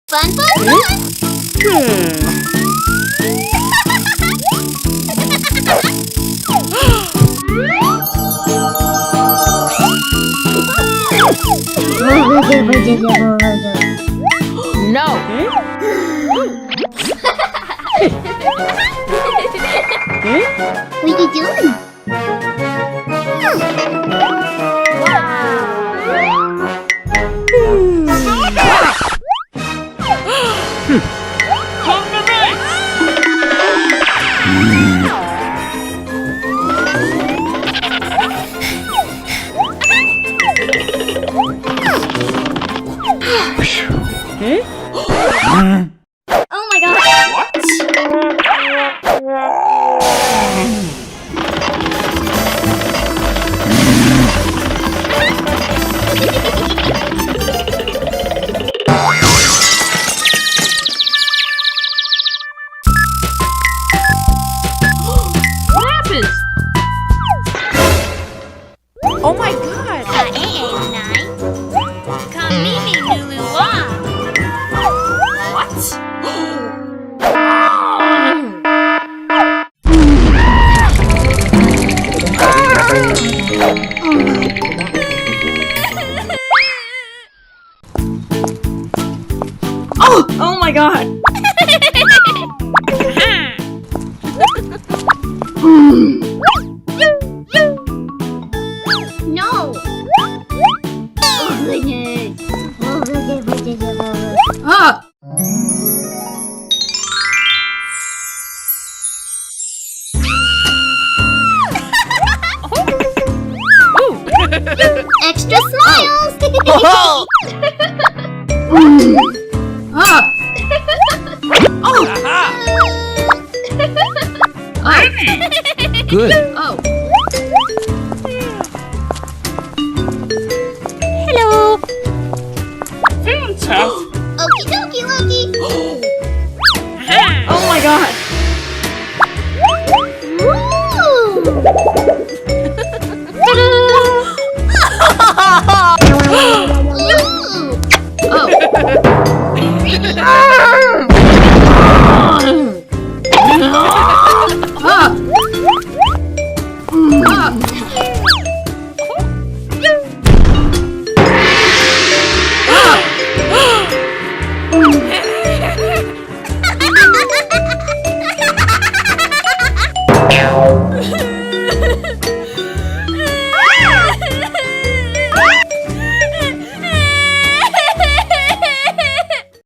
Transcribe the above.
Fun, fun, fun! No! What are you doing? Oh my god! What happened? Oh my god! What? Oh my god! No! Oh goodness! Ah! Extra smiles! Oh! Ah! Oh! Good. Oh! Hello! Okie dokie, Loki! Oh my god! Ooh! Oh!